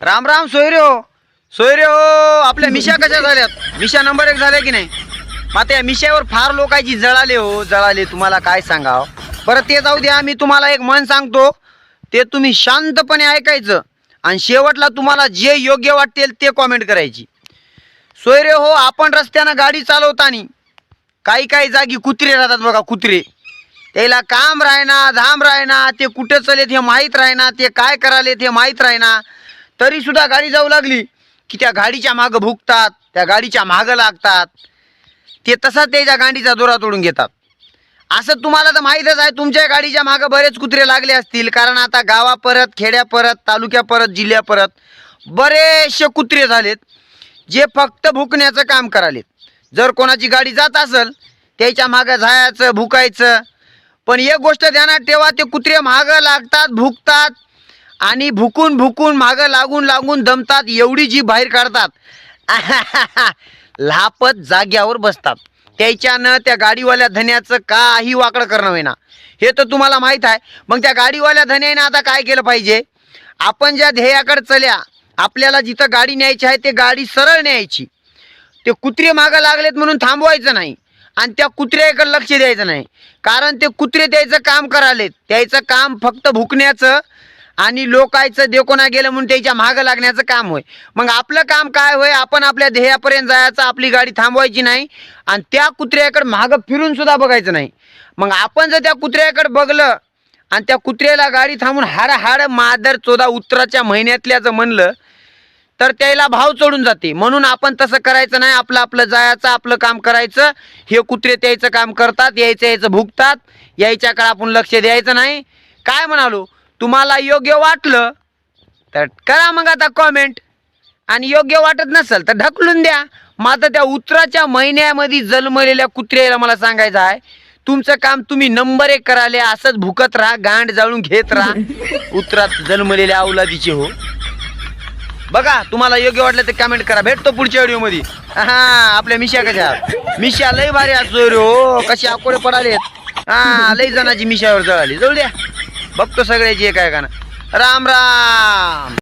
राम राम सोयरे हो. आपल्या मिशा कशा झाल्यात? मिशा नंबर 1 झाल्या की नाही? मात्र या मिशावर फार लोकांची जळाले. तुम्हाला काय सांगाव. बरं ते जाऊ द्या. मी तुम्हाला एक मन सांगतो, ते तुम्ही शांतपणे ऐकायचं आणि शेवटला तुम्हाला जे योग्य वाटेल ते कॉमेंट करायची. सोयरे हो, आपण रस्त्यानं गाडी चालवताना काही जागी कुत्रे राहतात बघा. कुत्रे, त्याला काम राहना, धाम राहना, ते कुठे चलेत हे माहीत राहना, ते काय करालेत हे माहीत राहना, तरी सुद्धा गाडी जाऊ लागली की त्या गाडीच्या मागं भुकतात, त्या गाडीच्या मागं लागतात. ते तसा त्याच्या गाडीचा दोरा तोडून घेतात. असं तुम्हाला तर माहीतच आहे. तुमच्या गाडीच्या मागं बरेच कुत्रे लागले असतील, कारण आता गावा परत, खेड्या परत, तालुक्या परत, जिल्ह्या परत बरेचसे कुत्रे झालेत जे फक्त भुकण्याचं काम करालेत. जर कोणाची गाडी जात असेल त्याच्या मागं जायचं, भुकायचं. पण एक गोष्ट ध्यानात ठेवा, ते कुत्रे मागं लागतात, भुकतात आणि भुकून मागं लागून दमतात, एवढी जी बाहेर काढतात लापत जाग्यावर बसतात. त्याच्यानं त्या गाडीवाल्या धन्याचं काही वाकडं करणं होईना, हे तर तुम्हाला माहीत आहे. मग त्या गाडीवाल्या धन्यानं आता काय केलं पाहिजे? आपण ज्या ध्येयाकडे चल्या, आपल्याला जिथं गाडी न्यायची आहे ते गाडी सरळ न्यायची. ते कुत्रे मागं लागलेत म्हणून थांबवायचं नाही आणि त्या कुत्र्याकडे लक्ष द्यायचं नाही, कारण ते कुत्रे त्याचं काम करालेत. त्याचं काम फक्त भुकण्याचं आणि लोकायचं देकोना गेलं म्हणून त्याच्या मागं लागण्याचं काम होय. मग आपलं काम काय होय? आपण आपल्या ध्येयापर्यंत जायचं, आपली गाडी थांबवायची नाही आणि त्या कुत्र्याकडे मागं फिरून सुद्धा बघायचं नाही. मग आपण जर त्या कुत्र्याकडे बघलं आणि त्या कुत्र्याला गाडी थांबून हाड मादर 14 उत्तराच्या महिन्यातल्याचं म्हणलं तर त्याला भाव चढून जाते. म्हणून आपण तसं करायचं नाही. आपलं जायचं, आपलं काम करायचं. हे कुत्रे त्याचं काम करतात, यायचं भुकतात, यायच्याकडे आपण लक्ष द्यायचं नाही. काय म्हणालो, तुम्हाला योग्य वाटलं तर करा मग आता कॉमेंट, आणि योग्य वाटत नसेल तर ढकलून द्या. मात्र त्या उत्तराच्या महिन्यामध्ये जन्मलेल्या कुत्र्याला मला सांगायचं आहे, तुमचं काम तुम्ही नंबर 1 कराले. असंच भुकत राहा, गांड जाळून घेत राहा उत्तरात जन्मलेल्या अवलादीचे हो. बघा, तुम्हाला योग्य वाटलं तर कमेंट करा. भेटतो पुढच्या व्हिडिओमध्ये. आपल्या मिशा कशा? मिशा लय भारी असतो रे हो, कशी आकोडे पडालेत. लय जणांची मिशावर जळाली. जाऊ द्या, बघतो सगळ्याची काय का ना. राम राम.